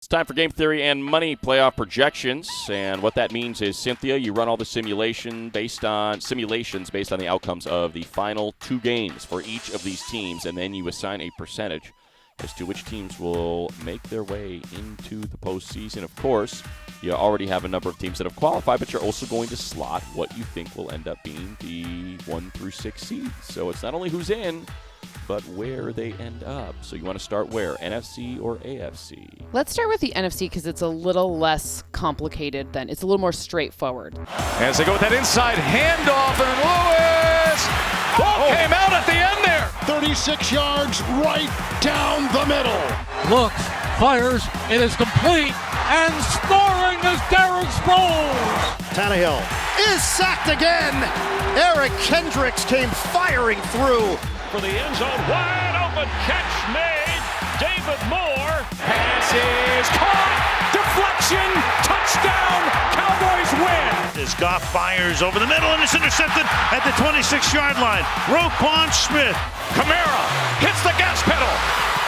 It's time for Game Theory and Money playoff projections, and what that means is, Cynthia, you run all the simulations based on the outcomes of the final 2 games for each of these teams, and then you assign a percentage as to which teams will make their way into the postseason. Of course, you already have a number of teams that have qualified, but you're also going to slot what you think will end up being the 1 through 6 seeds. So it's not only who's in, but where they end up. So you want to start where? NFC or AFC? Let's start with the NFC because it's a little less complicated it's a little more straightforward. As they go with that inside handoff, and Lewis! Ball came out at the end there! 36 yards right down the middle. Looks, fires, it is complete, and scoring is Derek Sproles! Tannehill is sacked again. Eric Kendricks came firing through. For the end zone, wide open catch made. David Moore. Pass is caught. Deflection. Touchdown. Cowboys win. As Goff fires over the middle and it's intercepted at the 26-yard line. Roquan Smith. Kamara hits the gas pedal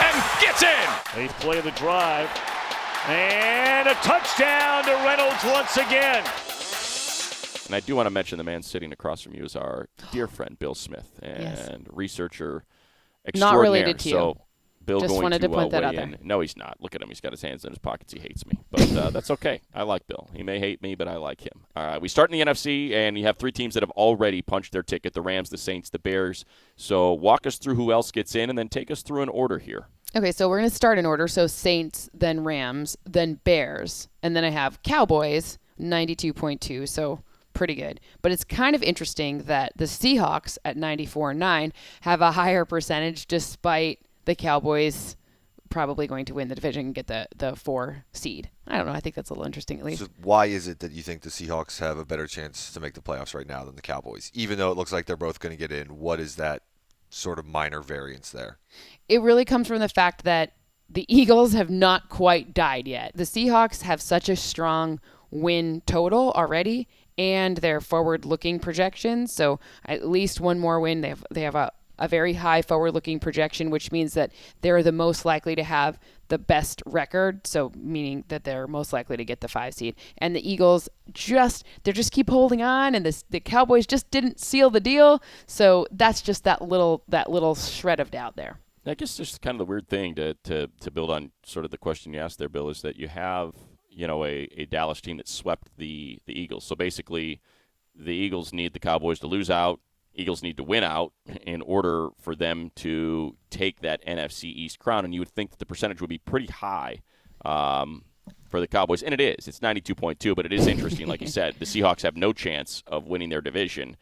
and gets in. 8th play of the drive. And a touchdown to Reynolds once again. And I do want to mention the man sitting across from you is our dear friend Bill Smith, and researcher extraordinaire. Not related to you. So Bill Just going wanted to point that weigh out there. in. No, he's not. Look at him. He's got his hands in his pockets. He hates me. But that's okay. I like Bill. He may hate me, but I like him. All right, we start in the NFC, and you have 3 teams that have already punched their ticket, the Rams, the Saints, the Bears. So walk us through who else gets in, and then take us through an order here. Okay, so we're going to start in order. So Saints, then Rams, then Bears, and then I have Cowboys, 92.2, so pretty good. But it's kind of interesting that the Seahawks at 94.9 have a higher percentage despite the Cowboys probably going to win the division and get the 4 seed. I don't know. I think that's a little interesting at least. So why is it that you think the Seahawks have a better chance to make the playoffs right now than the Cowboys? Even though it looks like they're both going to get in, what is that sort of minor variance there? It really comes from the fact that the Eagles have not quite died yet. The Seahawks have such a strong win total already, and their forward-looking projections. So at least one more win. They have a very high forward-looking projection, which means that they're the most likely to have the best record. So meaning that they're most likely to get the 5 seed. And the Eagles just keep holding on, and the Cowboys just didn't seal the deal. So that's just that little shred of doubt there. I guess just kind of the weird thing to build on sort of the question you asked there, Bill, is that you have a Dallas team that swept the Eagles. So basically, the Eagles need the Cowboys to lose out. Eagles need to win out in order for them to take that NFC East crown. And you would think that the percentage would be pretty high for the Cowboys. And it is. It's 92.2, but it is interesting. Like you said, the Seahawks have no chance of winning their division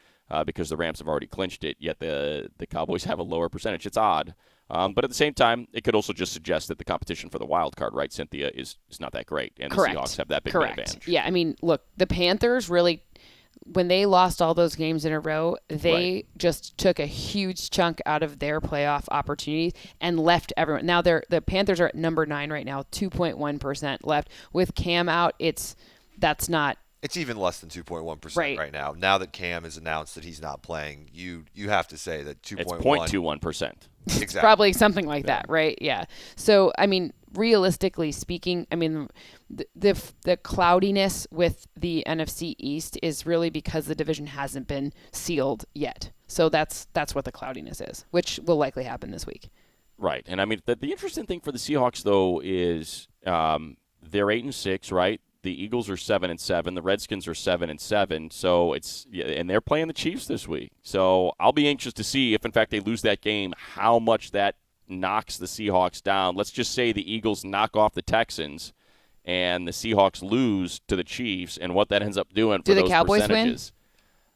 because the Rams have already clinched it, yet the Cowboys have a lower percentage. It's odd. But at the same time, it could also just suggest that the competition for the wild card, right, Cynthia, is not that great. And Correct. The Seahawks have that big of an advantage. Yeah, I mean, look, the Panthers really, when they lost all those games in a row, they just took a huge chunk out of their playoff opportunities and left everyone. Now, the Panthers are at number 9 right now, 2.1% left. With Cam out, that's not. It's even less than 2.1% right now. Now that Cam has announced that he's not playing, you have to say that 2.1. It's 0.21%. Exactly. It's probably something like that, right? Yeah. So, I mean, realistically speaking, I mean, the cloudiness with the NFC East is really because the division hasn't been sealed yet. So that's what the cloudiness is, which will likely happen this week. Right. And I mean, the interesting thing for the Seahawks, though, is they're 8-6, right? The Eagles are 7-7. The Redskins are 7-7. So and they're playing the Chiefs this week. So I'll be anxious to see if, in fact, they lose that game, how much that knocks the Seahawks down. Let's just say the Eagles knock off the Texans and the Seahawks lose to the Chiefs, and what that ends up doing for those Cowboys percentages.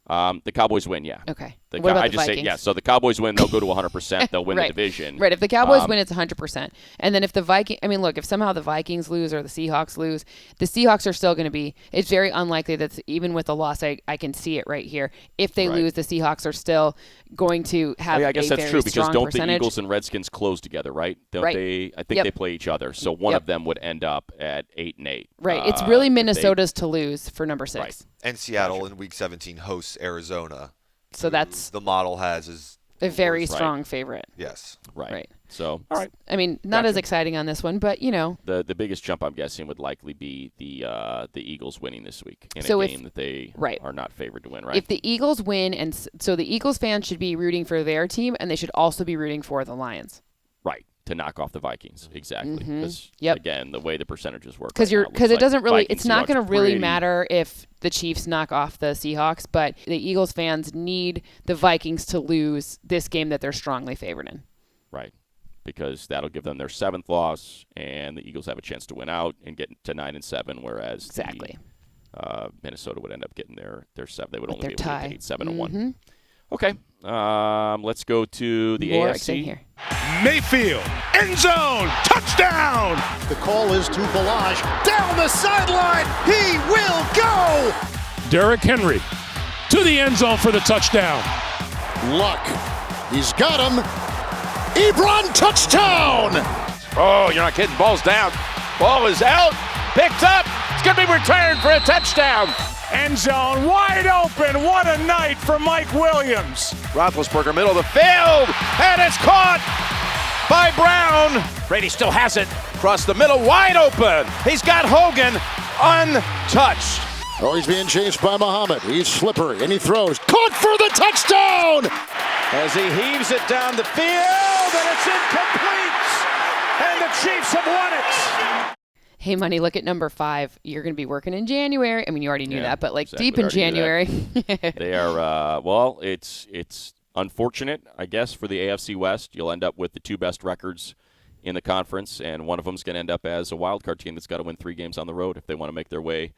The Cowboys win, yeah. Okay. What about the Vikings? So the Cowboys win, they'll go to 100%. They'll win the division. Right. If the Cowboys win, it's 100%. And then if the Vikings, I mean, look, if somehow the Vikings lose or the Seahawks lose, the Seahawks are still going to be, it's very unlikely that even with the loss, I can see it right here. If they lose, the Seahawks are still going to have I guess a that's very true, strong because don't percentage. the Eagles and Redskins close together, right? Don't they? I think they play each other. So one of them would end up at 8-8. Right. It's really Minnesota's to lose for number 6. Right. And Seattle in Week 17 hosts Arizona. So that's the model has is a very strong favorite. Yes. Right. So, all right. I mean, not as exciting on this one, but, The biggest jump, I'm guessing, would likely be the Eagles winning this week in So a if- game that they right. are not favored to win, right? If the Eagles win, so the Eagles fans should be rooting for their team, and they should also be rooting for the Lions. Right, to knock off the Vikings, exactly. Because, Yep. again, the way the percentages work Because right it doesn't really, Vikings, it's not Seahawks going to really pretty- matter if the Chiefs knock off the Seahawks, but the Eagles fans need the Vikings to lose this game that they're strongly favored in. Right, because that'll give them their 7th loss, and the Eagles have a chance to win out and get to 9-7, whereas Exactly. Minnesota would end up getting their 7. They would With only their be able tie. to get 7-1. Okay, let's go to the More AFC. in here. Mayfield, end zone, touchdown! The call is to Balaj. Down the sideline. He will go. Derrick Henry to the end zone for the touchdown. Luck. He's got him. Ebron, touchdown. Oh, you're not kidding. Ball's down. Ball is out. Picked up. It's going to be returned for a touchdown. End zone wide open. What a night for Mike Williams. Roethlisberger, middle of the field. And it's caught by Brown. Brady still has it. Across the middle, wide open. He's got Hogan untouched. Oh, he's being chased by Muhammad. He's slippery, and he throws. Caught for the touchdown! As he heaves it down the field, and it's incomplete. And the Chiefs have won it. Hey, Money, look at number 5. You're going to be working in January. I mean, you already knew that, but exactly. deep in We already January. They are, well, it's unfortunate, I guess, for the AFC West. You'll end up with the 2 best records in the conference, and one of them is going to end up as a wild card team that's got to win 3 games on the road if they want to make their way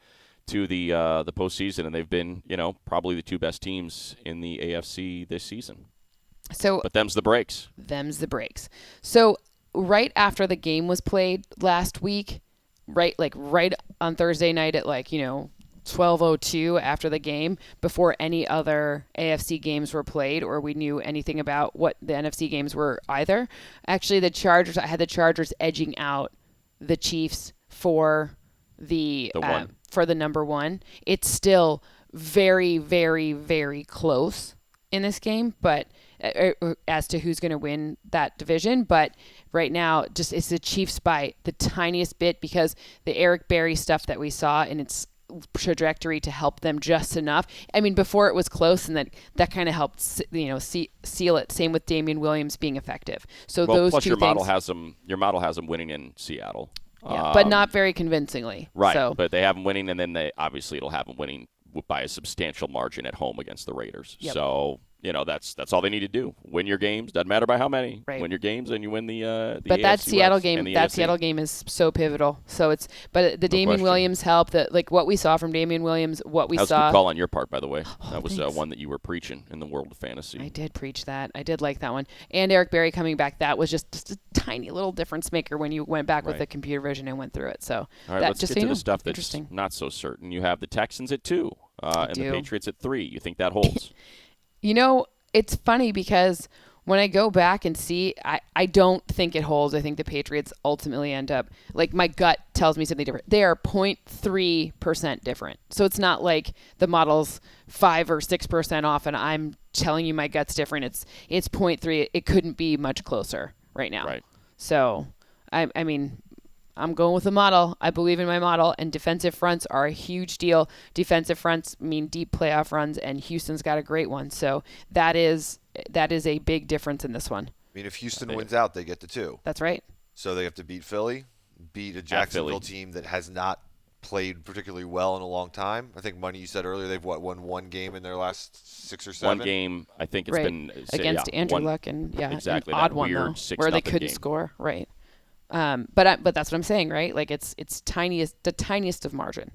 to the postseason. And they've been, probably the 2 best teams in the AFC this season. So But them's the breaks. them's the breaks. So right after the game was played last week, right on Thursday night at 12:02 after the game, before any other AFC games were played or we knew anything about what the NFC games were either. Actually, I had the Chargers edging out the Chiefs for the number 1. It's still very, very, very close in this game, but as to who's going to win that division. But right now, just it's the Chiefs by the tiniest bit, because the Eric Berry stuff that we saw in its trajectory to help them just enough. I mean, before it was close, and that kind of helped seal it. Same with Damian Williams being effective. So those plus two your things. Your model has them winning in Seattle. Yeah, but not very convincingly. Right, So. but they have them winning, and then it'll have them winning by a substantial margin at home against the Raiders. Yep. So, that's all they need to do. Win your games. Doesn't matter by how many. Right. Win your games, and you win the But that AFC Seattle West game, and the that AFC. Seattle game is so pivotal. So but the Damian question. Williams help, what we saw from Damian Williams, what we That was saw. a good call on your part, by the way. That was thanks. one that you were preaching in the world of fantasy. I did preach that. I did like that one. And Eric Berry coming back, that was just a tiny little difference maker when you went back with Right. the computer vision and went through it. So All right, that let's just get so to you the know, stuff that's interesting. not so certain. You have the Texans at 2 and do. the Patriots at 3. You think that holds? It's funny because when I go back and see, I don't think it holds. I think the Patriots ultimately end up, my gut tells me something different. They are 0.3% different. So it's not like the model's 5 or 6% off and I'm telling you my gut's different. It's 0.3. It couldn't be much closer right now. Right. So, I mean, I'm going with the model. I believe in my model, and defensive fronts are a huge deal. Defensive fronts mean deep playoff runs, and Houston's got a great one. So that is a big difference in this one. I mean, if Houston wins out, they get to 2. That's right. So they have to beat Philly, beat a Jacksonville team that has not played particularly well in a long time. I think, Money, you said earlier they've won 1 game in their last 6 or 7. 1 game, I think it's Right. been Against Andrew one- Luck, and exactly, an that odd one weird though, 6-0 where they couldn't game. score. Right. But that's what I'm saying, right? It's the tiniest of margin.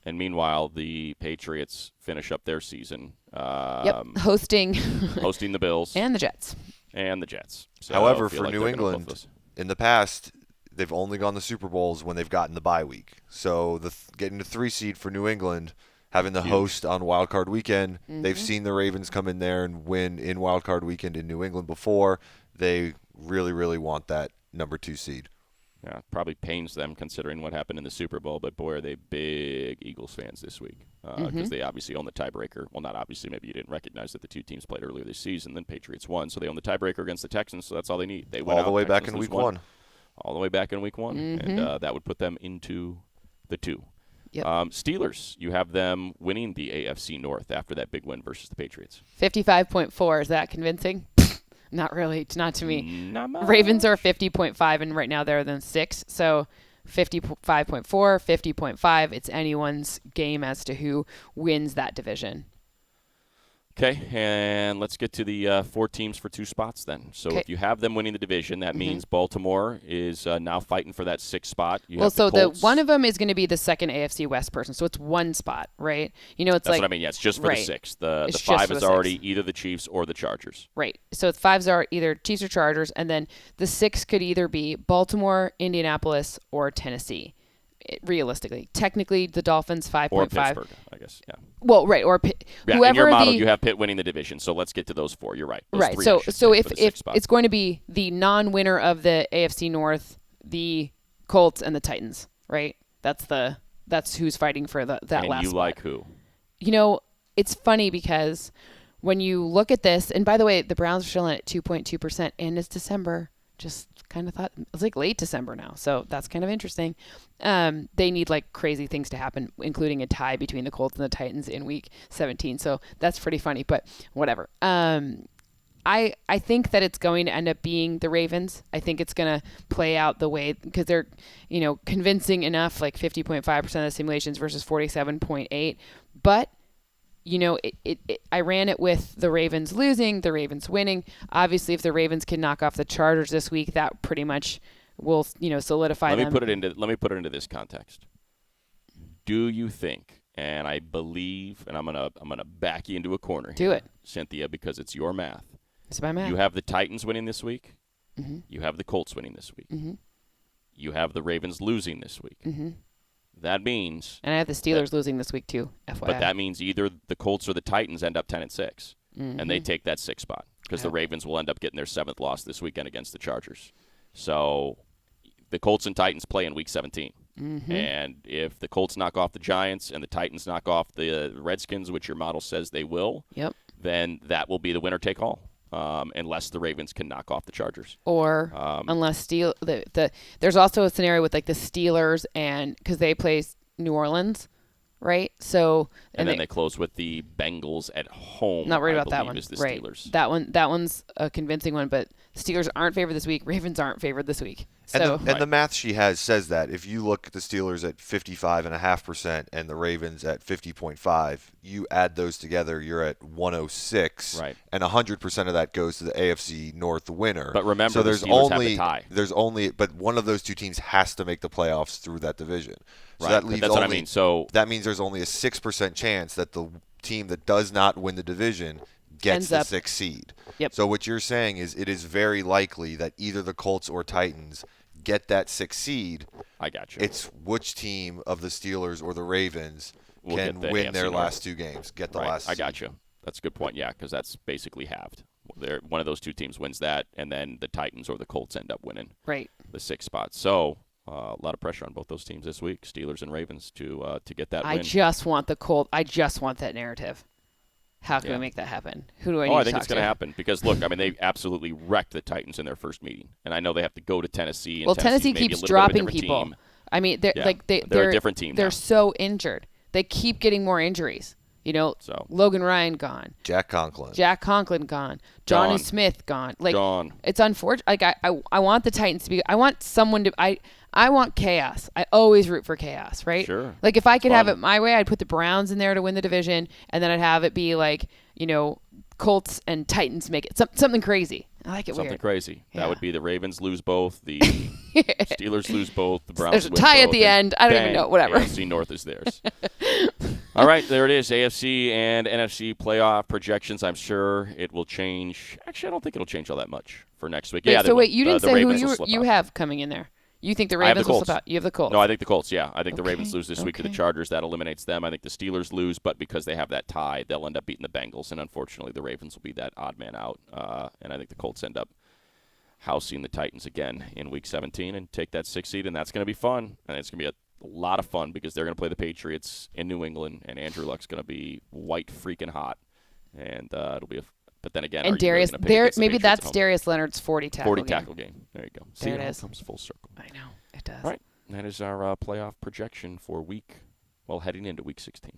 And meanwhile, the Patriots finish up their season. Hosting Hosting the Bills and the Jets. and the Jets. So However, I feel for like New they're gonna both England, those. in the past, they've only gone to Super Bowls when they've gotten the bye week. So getting the 3 seed for New England, having the host on Wild Card Weekend, they've seen the Ravens come in there and win in Wild Card Weekend in New England before. They really, really want that number 2 seed. Yeah, probably pains them considering what happened in the Super Bowl, but boy, are they big Eagles fans this week because they obviously own the tiebreaker. Well, not obviously. Maybe you didn't recognize that the two teams played earlier this season. Then Patriots won, so they own the tiebreaker against the Texans, so that's all they need. They win all the way back Texans in lose week one. All the way back in week one, and that would put them into the 2. Yep. Steelers, you have them winning the AFC North after that big win versus the Patriots. 55.4. Is that convincing? Not really. Not to me. Not much. Ravens are 50.5, and right now they're than 6. So 55.4, 50.5. It's anyone's game as to who wins that division. Okay, and let's get to the 4 teams for 2 spots then. So Okay. if you have them winning the division, that means Baltimore is now fighting for that 6th spot. You Well, have so the Colts. one of them is going to be the second AFC West person. So it's one spot, right? You know, it's That's like what I mean. Yeah, it's just for right. the 6th. The It's just 5 for is the already 6th. either the Chiefs or the Chargers. Right. So 5s are either Chiefs or Chargers, and then the 6 could either be Baltimore, Indianapolis, or Tennessee. Realistically, technically, the Dolphins 5.5. Or Pittsburgh, I guess. Yeah. Well, right, or Yeah, whoever in your model, the you have Pitt winning the division. So let's get to those 4. You're right. Those right. 3, So I should so say, if for the 6th spot. it's going to be the non-winner of the AFC North, the Colts and the Titans, right? That's who's fighting for that and last you spot. like who? You know, it's funny because when you look at this, and by the way, the Browns are still in at 2.2%, and it's December. Just kind of thought it's like late December now, so that's kind of interesting. They need like crazy things to happen, including a tie between the Colts and the Titans in Week 17. So that's pretty funny, but whatever. I think that it's going to end up being the Ravens. I think it's going to play out the way because they're, convincing enough, like 50.5% of the simulations versus 47.8. But I ran it with the Ravens losing, the Ravens winning. Obviously, if the Ravens can knock off the Chargers this week, that pretty much will, solidify them. Let me put it into this context. Do you think, and I believe, and I'm gonna back you into a corner Do here, it. Cynthia, because it's your math. It's my math. You have the Titans winning this week. Mm-hmm. You have the Colts winning this week. Mm-hmm. You have the Ravens losing this week. Mm-hmm. That means, and I have the Steelers losing this week too, FYI. but that means either the Colts or the Titans end up 10-6, and they take that 6th spot because the Ravens will end up getting their 7th loss this weekend against the Chargers. So the Colts and Titans play in Week 17. And if the Colts knock off the Giants and the Titans knock off the Redskins, which your model says they will, then that will be the winner take all. Unless the Ravens can knock off the Chargers, or unless there's also a scenario with like the Steelers and because they play New Orleans, right? So and then they close with the Bengals at home. Not worried I about that one, is the right? Steelers. That one's a convincing one, but Steelers aren't favored this week. Ravens aren't favored this week. So And the math she has says that if you look at the Steelers at 55.5% and the Ravens at 50.5, you add those together, you're at 106. Right. And 100% of that goes to the AFC North winner. But remember, so the there's Steelers only have the tie. but one of those two teams has to make the playoffs through that division. So Right. that leaves That's what I mean. So that means there's only a 6% chance that the team that does not win the division gets Ends the up- 6th seed. Yep. So what you're saying is it is very likely that either the Colts or Titans get that 6th seed. I got you. It's which team of the Steelers or the Ravens Will can get the win AFC their North. last 2 games, get the right. last I seed. got you. That's a good point. Yeah, because that's basically halved. One of those two teams wins that, and then the Titans or the Colts end up winning right. the 6th spot. So a lot of pressure on both those teams this week, Steelers and Ravens, to get that I win. just want the Colt. I just want that narrative. How can we make that happen? Who do I need I to think talk it's going to to? happen because, look, I mean, they absolutely wrecked the Titans in their first meeting. And I know they have to go to Tennessee. And Well, Tennessee's Tennessee maybe keeps a little bit of a dropping different people. team. I mean, they're they're a different team They're now. so injured. They keep getting more injuries. So Logan Ryan gone. Jack Conklin. Jack Conklin gone. Johnny Gone. Smith gone. Like Gone. it's unfortunate. Like I want the Titans to be. I want someone to. I want chaos. I always root for chaos, right? Sure. Like if I could have Fun. it my way, I'd put the Browns in there to win the division, and then I'd have it be like Colts and Titans make it something crazy. I like it Something weird. crazy. Yeah. That would be the Ravens lose both, the Steelers lose both, the Browns There's a win tie at both, the and end. I don't even bang, know. Whatever. AFC North is theirs. All right, there it is. AFC and NFC playoff projections. I'm sure it will change. Actually, I don't think it'll change all that much for next week. Wait, Yeah, so wait, you didn't the say who Ravens will slip you out. have coming in there. You think the I have the Ravens will Colts. slip out? You have the Colts. No, I think the Colts, yeah. I think the Okay, Ravens lose this week to the okay. Chargers. That eliminates them. I think the Steelers lose, but because they have that tie, they'll end up beating the Bengals. And unfortunately, the Ravens will be that odd man out. And I think the Colts end up housing the Titans again in Week 17 and take that 6th seed, and that's going to be fun. And it's going to be a lot of fun because they're going to play the Patriots in New England, and Andrew Luck's going to be white freaking hot. And it'll be but then again, and Darius, maybe that's Darius Leonard's 40 tackle 40 game. tackle game. There you go. See, it it all is. comes full circle. I know, it does. All right, that is our playoff projection for heading into Week 16.